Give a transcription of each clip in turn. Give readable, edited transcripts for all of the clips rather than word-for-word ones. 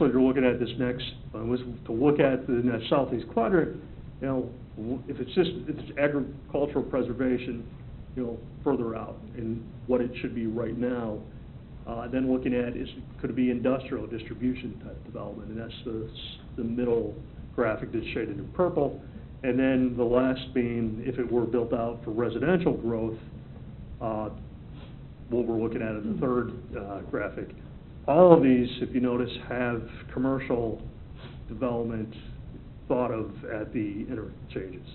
So you're looking at this next, was to look at the southeast quadrant, you know, if it's agricultural preservation, you know, further out and what it should be right now. Then looking at could it be industrial distribution type development, and that's the middle graphic that's shaded in purple. And then the last being if it were built out for residential growth, what we're looking at in the third graphic. All of these, if you notice, have commercial development thought of at the interchanges.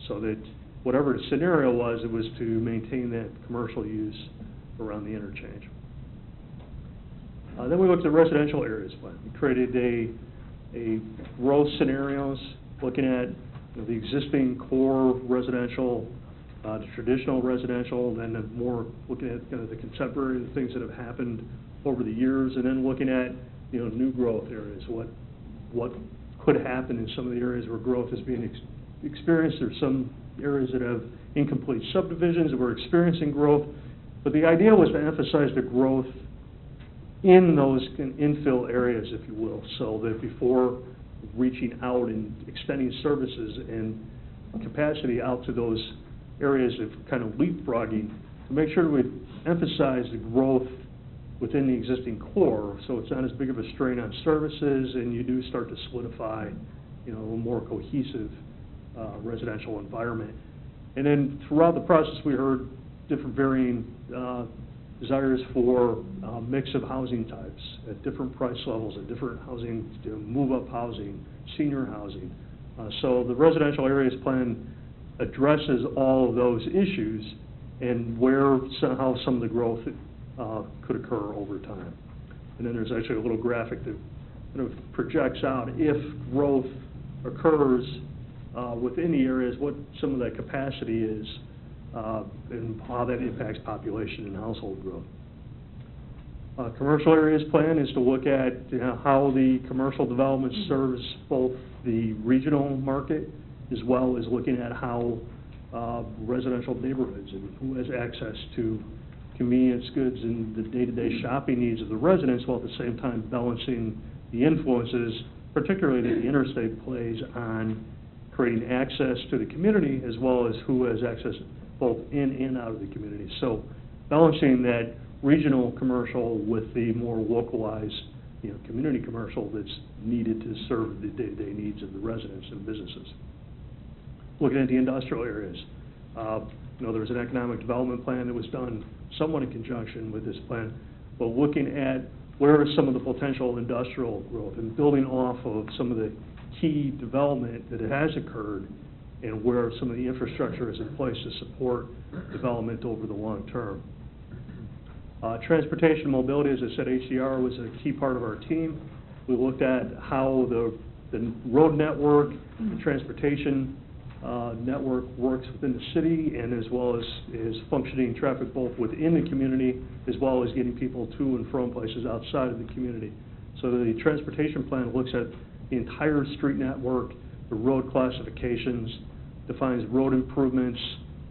So that whatever the scenario was, it was to maintain that commercial use around the interchange. Then we looked at residential areas plan. We created a growth scenarios looking at the existing core residential, the traditional residential, and then more looking at kind of the contemporary things that have happened over the years, and then looking at new growth areas. What could happen in some of the areas where growth is being experienced. There's some areas that have incomplete subdivisions that were experiencing growth, but the idea was to emphasize the growth in those infill areas, if you will, so that before reaching out and extending services and capacity out to those areas of kind of leapfrogging, to make sure we emphasize the growth within the existing core, so it's not as big of a strain on services, and you do start to solidify, a more cohesive residential environment. And then throughout the process, we heard different varying desires for a mix of housing types at different price levels, at different housing, move-up housing, senior housing. So the residential areas plan addresses all of those issues and how some of the growth could occur over time. And then there's actually a little graphic that kind of projects out if growth occurs within the areas, what some of that capacity is, and how that impacts population and household growth. Commercial areas plan is to look at how the commercial development serves both the regional market as well as looking at how residential neighborhoods and who has access to convenience goods and the day-to-day shopping needs of the residents, while at the same time balancing the influences, particularly that the interstate plays on creating access to the community as well as who has access both in and out of the community. So balancing that regional commercial with the more localized community commercial that's needed to serve the day-to-day needs of the residents and businesses. Looking at the industrial areas, there was an economic development plan that was done somewhat in conjunction with this plan, but looking at where is some of the potential industrial growth and building off of some of the key development that has occurred and where some of the infrastructure is in place to support development over the long term. Transportation and mobility, as I said, HDR was a key part of our team. We looked at how the road network, the transportation network works within the city, and as well as functioning traffic both within the community as well as getting people to and from places outside of the community. So the transportation plan looks at the entire street network, the road classifications, defines road improvements,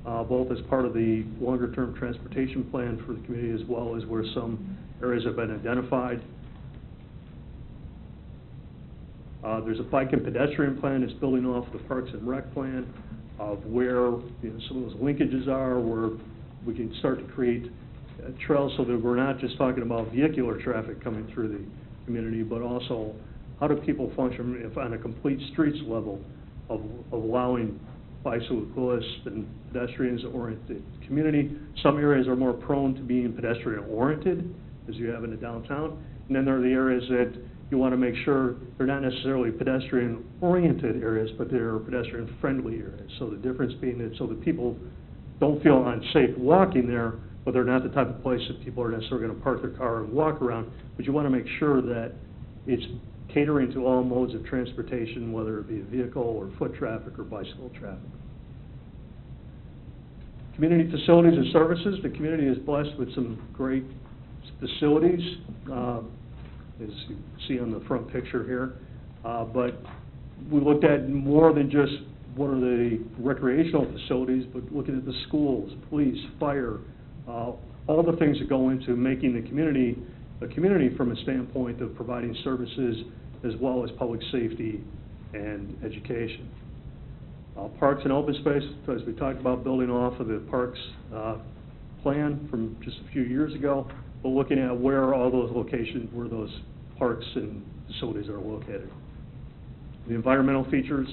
both as part of the longer-term transportation plan for the community as well as where some areas have been identified. There's a bike and pedestrian plan that's building off the Parks and Rec plan of where some of those linkages are, where we can start to create trails so that we're not just talking about vehicular traffic coming through the community, but also how do people function if on a complete streets level of allowing bicyclists and pedestrians-oriented community. Some areas are more prone to being pedestrian-oriented, as you have in the downtown, and then there are the areas that you want to make sure they're not necessarily pedestrian-oriented areas, but they're pedestrian-friendly areas. So the difference being that so that people don't feel unsafe walking there, but they're not the type of place that people are necessarily going to park their car and walk around, but you want to make sure that it's catering to all modes of transportation, whether it be a vehicle or foot traffic or bicycle traffic. Community facilities and services. The community is blessed with some great facilities, as you see on the front picture here. But we looked at more than just what are the recreational facilities, but looking at the schools, police, fire, all the things that go into making the community a community from a standpoint of providing services as well as public safety and education. Parks and open space, as we talked about, building off of the parks plan from just a few years ago, but looking at where all those locations, where those parks and facilities are located. The environmental features,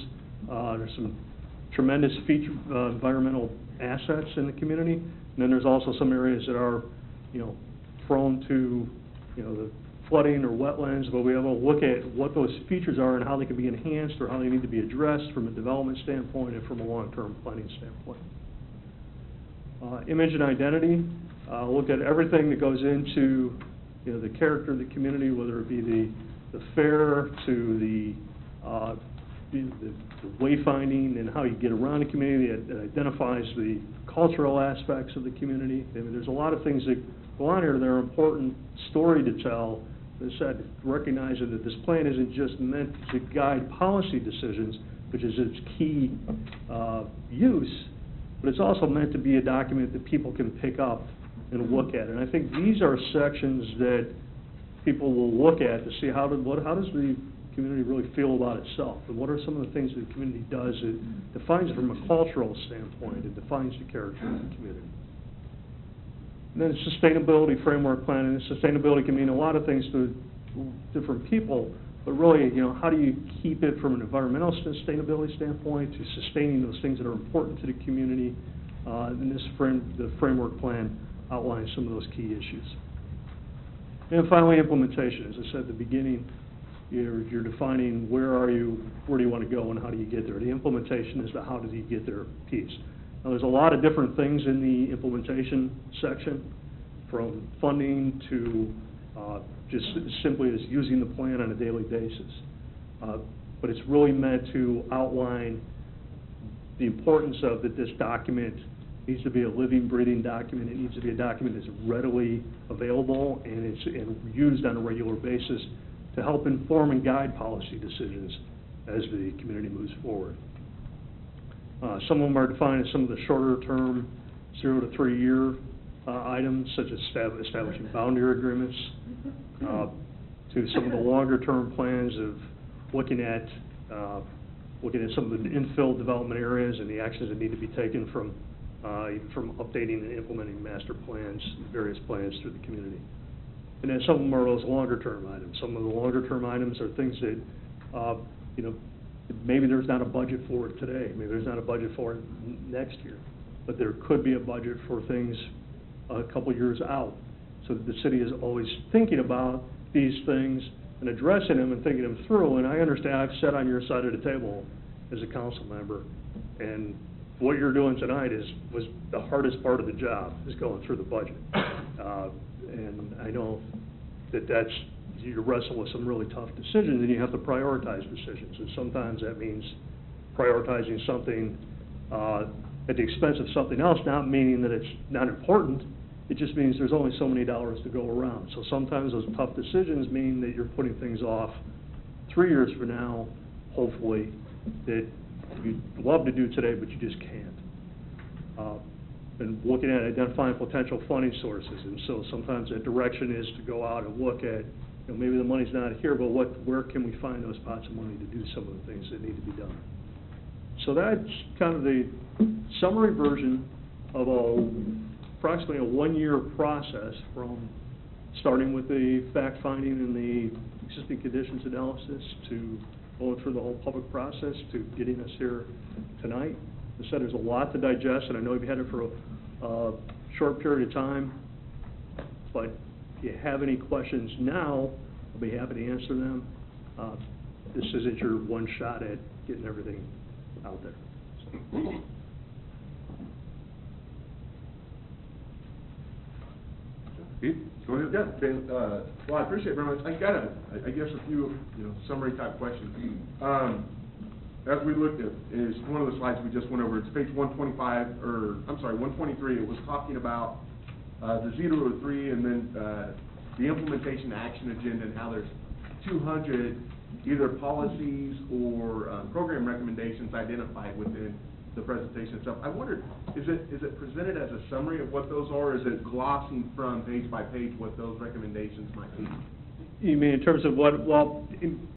there's some tremendous environmental assets in the community, and then there's also some areas that are, prone to, the flooding or wetlands, but we have to look at what those features are and how they can be enhanced or how they need to be addressed from a development standpoint and from a long-term planning standpoint. Image and identity, look at everything that goes into, the character of the community, whether it be the fair to the wayfinding and how you get around the community. It identifies the cultural aspects of the community. I mean, there's a lot of things that go on here that are important story to tell. As I said, recognizing that this plan isn't just meant to guide policy decisions, which is its key use, but it's also meant to be a document that people can pick up and look at. And I think these are sections that people will look at to see how does the community really feel about itself, and what are some of the things that the community does that defines it from a cultural standpoint, it defines the character of the community. And then sustainability framework plan, and sustainability can mean a lot of things to different people, but really, how do you keep it from an environmental sustainability standpoint to sustaining those things that are important to the community? And the framework plan outlines some of those key issues. And finally, implementation. As I said at the beginning, you're defining where do you want to go, and how do you get there. The implementation is the how do you get there piece. Now, there's a lot of different things in the implementation section, from funding to just simply as using the plan on a daily basis. But it's really meant to outline the importance of that this document needs to be a living, breathing document. It needs to be a document that's readily available and used on a regular basis to help inform and guide policy decisions as the community moves forward. Some of them are defined as some of the shorter term, 0 to 3 year items, such as establishing boundary agreements, to some of the longer term plans of looking at some of the infill development areas and the actions that need to be taken from updating and implementing master plans, various plans through the community. And then some of them are those longer-term items. Some of the longer-term items are things that, maybe there's not a budget for it today. Maybe there's not a budget for it next year. But there could be a budget for things a couple years out. So that the city is always thinking about these things and addressing them and thinking them through. And I understand, I've sat on your side of the table as a council member, and what you're doing tonight was the hardest part of the job, is going through the budget. And I know that you wrestle with some really tough decisions, and you have to prioritize decisions. And sometimes that means prioritizing something at the expense of something else, not meaning that it's not important. It just means there's only so many dollars to go around. So sometimes those tough decisions mean that you're putting things off 3 years from now, hopefully, that you'd love to do today, but you just can't. And looking at identifying potential funding sources, and so sometimes that direction is to go out and look at, maybe the money's not here, but where can we find those pots of money to do some of the things that need to be done. So that's kind of the summary version of approximately a 1-year process, from starting with the fact-finding and the existing conditions analysis to going through the whole public process to getting us here tonight. As I said, there's a lot to digest, and I know you've had it for a short period of time, but if you have any questions now, I'll be happy to answer them. This isn't your one shot at getting everything out there. So. Pete, go ahead. Yeah, Dan, well, I appreciate it very much. I got I guess a few, summary type questions. As we looked at, is one of the slides we just went over, it's page 125, or I'm sorry, 123. It was talking about the 0 to 3, and then the implementation action agenda, and how there's 200 either policies or program recommendations identified within the presentation itself. I wondered, is it presented as a summary of what those are, or is it glossing from page by page what those recommendations might be? You mean in terms of what, well,